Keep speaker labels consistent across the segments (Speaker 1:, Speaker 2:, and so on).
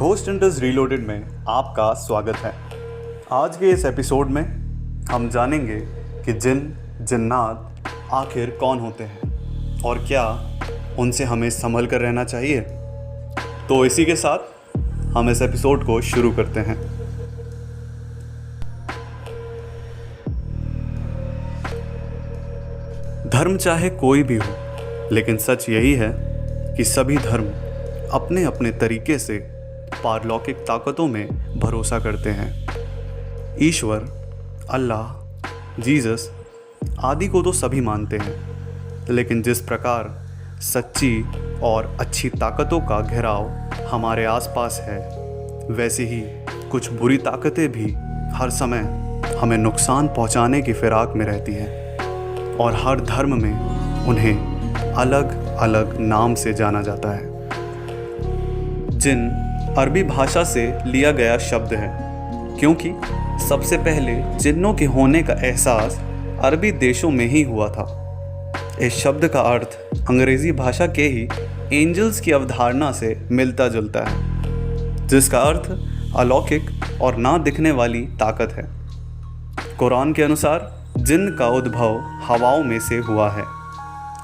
Speaker 1: Ghost hunters reloaded में आपका स्वागत है। आज के इस एपिसोड में हम जानेंगे कि जिन जिन्नात आखिर कौन होते हैं और क्या उनसे हमें संभल कर रहना चाहिए। तो इसी के साथ हम इस एपिसोड को शुरू करते हैं। धर्म चाहे कोई भी हो, लेकिन सच यही है कि सभी धर्म अपने अपने तरीके से पारलौकिक ताकतों में भरोसा करते हैं। ईश्वर, अल्लाह, जीसस आदि को तो सभी मानते हैं, लेकिन जिस प्रकार सच्ची और अच्छी ताकतों का घेराव हमारे आसपास है, वैसे ही कुछ बुरी ताकतें भी हर समय हमें नुकसान पहुंचाने की फिराक में रहती हैं और हर धर्म में उन्हें अलग अलग नाम से जाना जाता है। जिन अरबी भाषा से लिया गया शब्द है, क्योंकि सबसे पहले जिन्नों के होने का एहसास अरबी देशों में ही हुआ था। इस शब्द का अर्थ अंग्रेज़ी भाषा के ही एंजल्स की अवधारणा से मिलता जुलता है, जिसका अर्थ अलौकिक और ना दिखने वाली ताकत है। कुरान के अनुसार जिन्न का उद्भव हवाओं में से हुआ है।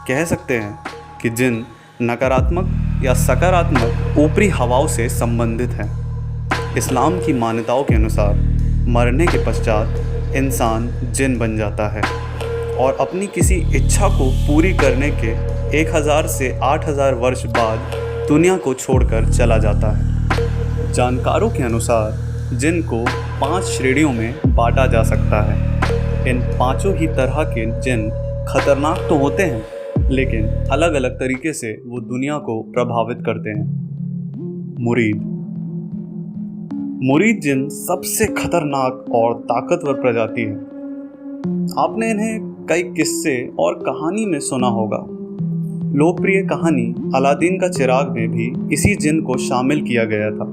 Speaker 1: कह सकते हैं कि जिन्न नकारात्मक या सकारात्मक ऊपरी हवाओं से संबंधित है। इस्लाम की मान्यताओं के अनुसार मरने के पश्चात इंसान जिन बन जाता है और अपनी किसी इच्छा को पूरी करने के 1000 से 8000 वर्ष बाद दुनिया को छोड़कर चला जाता है। जानकारों के अनुसार जिन को 5 श्रेणियों में बांटा जा सकता है। इन पांचों ही तरह के जिन खतरनाक तो होते हैं, लेकिन अलग अलग तरीके से वो दुनिया को प्रभावित करते हैं। मुरीद जिन सबसे खतरनाक और ताकतवर प्रजाति है। आपने इन्हें कई किस्से और कहानी में सुना होगा। लोकप्रिय कहानी अलादीन का चिराग में भी इसी जिन को शामिल किया गया था।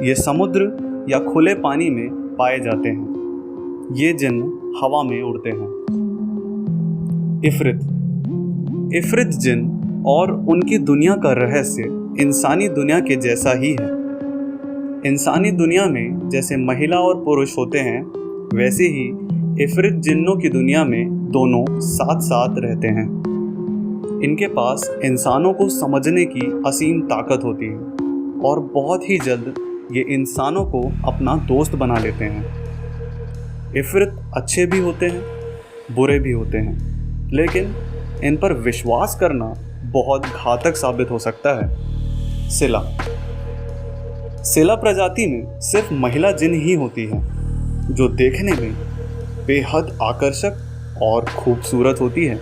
Speaker 1: ये समुद्र या खुले पानी में पाए जाते हैं। ये जिन हवा में उड़ते हैं। इफ्रित जिन और उनकी दुनिया का रहस्य इंसानी दुनिया के जैसा ही है। इंसानी दुनिया में जैसे महिला और पुरुष होते हैं, वैसे ही इफ्रित जिन्नों की दुनिया में दोनों साथ साथ रहते हैं। इनके पास इंसानों को समझने की असीम ताकत होती है और बहुत ही जल्द ये इंसानों को अपना दोस्त बना लेते हैं। इफ्रित अच्छे भी होते हैं, बुरे भी होते हैं, लेकिन इन पर विश्वास करना बहुत घातक साबित हो सकता है। सिला प्रजाति में सिर्फ महिला जिन ही होती है, जो देखने में बेहद आकर्षक और खूबसूरत होती है।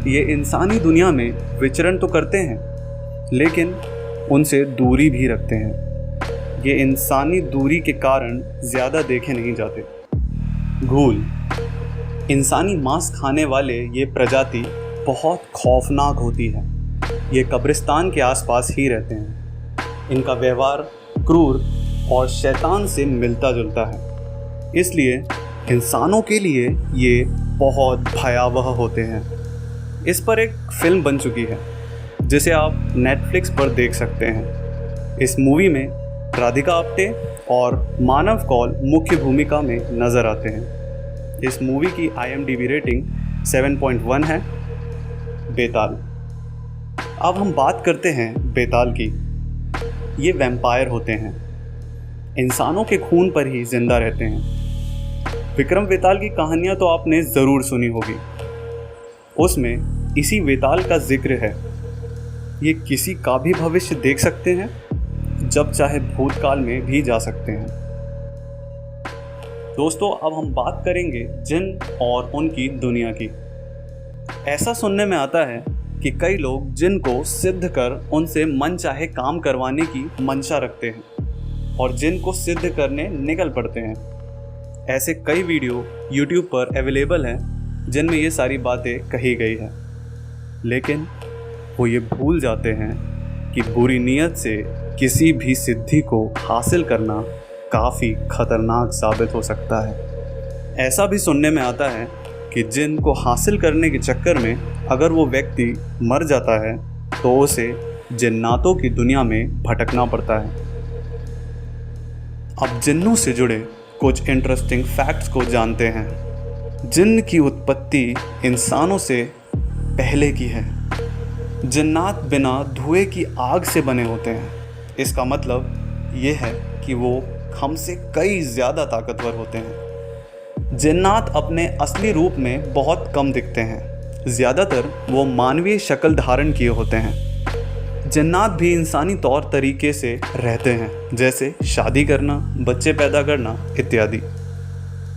Speaker 1: ये इंसानी दुनिया में विचरण तो करते हैं, लेकिन उनसे दूरी भी रखते हैं। ये इंसानी दूरी के कारण ज़्यादा देखे नहीं जाते। घूल, इंसानी मांस खाने वाले ये प्रजाति बहुत खौफनाक होती है। ये कब्रिस्तान के आसपास ही रहते हैं। इनका व्यवहार क्रूर और शैतान से मिलता जुलता है, इसलिए इंसानों के लिए ये बहुत भयावह होते हैं। इस पर एक फिल्म बन चुकी है, जिसे आप नेटफ्लिक्स पर देख सकते हैं। इस मूवी में राधिका आप्टे और मानव कौल मुख्य भूमिका में नज़र आते हैं। इस मूवी की IMDb रेटिंग 7.1 है। बेताल। अब हम बात करते हैं बेताल की। ये वैम्पायर होते हैं, इंसानों के खून पर ही जिंदा रहते हैं। विक्रम बेताल की कहानियाँ तो आपने ज़रूर सुनी होगी। उसमें इसी बेताल का जिक्र है। ये किसी का भी भविष्य देख सकते हैं, जब चाहे भूतकाल में भी जा सकते हैं। दोस्तों, अब हम बात करेंगे जिन और उनकी दुनिया की। ऐसा सुनने में आता है कि कई लोग जिन को सिद्ध कर उनसे मन चाहे काम करवाने की मंशा रखते हैं और जिन को सिद्ध करने निकल पड़ते हैं। ऐसे कई वीडियो YouTube पर अवेलेबल हैं जिनमें ये सारी बातें कही गई है, लेकिन वो ये भूल जाते हैं कि बुरी नीयत से किसी भी सिद्धि को हासिल करना काफ़ी खतरनाक साबित हो सकता है। ऐसा भी सुनने में आता है कि जिन को हासिल करने के चक्कर में अगर वो व्यक्ति मर जाता है, तो उसे जिन्नातों की दुनिया में भटकना पड़ता है। अब जिन्नों से जुड़े कुछ इंटरेस्टिंग फैक्ट्स को जानते हैं। जिन्न की उत्पत्ति इंसानों से पहले की है। जिन्नात बिना धुएं की आग से बने होते हैं। इसका मतलब ये है कि वो हमसे कई ज़्यादा ताकतवर होते हैं। जिन्नात अपने असली रूप में बहुत कम दिखते हैं। ज़्यादातर वो मानवीय शक्ल धारण किए होते हैं। जिन्नात भी इंसानी तौर तरीके से रहते हैं, जैसे शादी करना, बच्चे पैदा करना इत्यादि।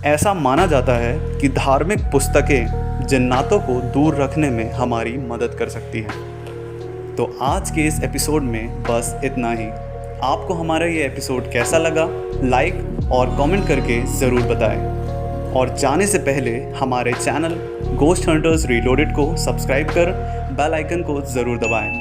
Speaker 1: ऐसा माना जाता है कि धार्मिक पुस्तकें जिन्नातों को दूर रखने में हमारी मदद कर सकती हैं। तो आज के इस एपिसोड में बस इतना ही। आपको हमारा ये एपिसोड कैसा लगा, लाइक और कमेंट करके ज़रूर बताएं। और जाने से पहले हमारे चैनल घोस्ट हंटर्स रीलोडेड को सब्सक्राइब कर बेल आइकन को ज़रूर दबाएं।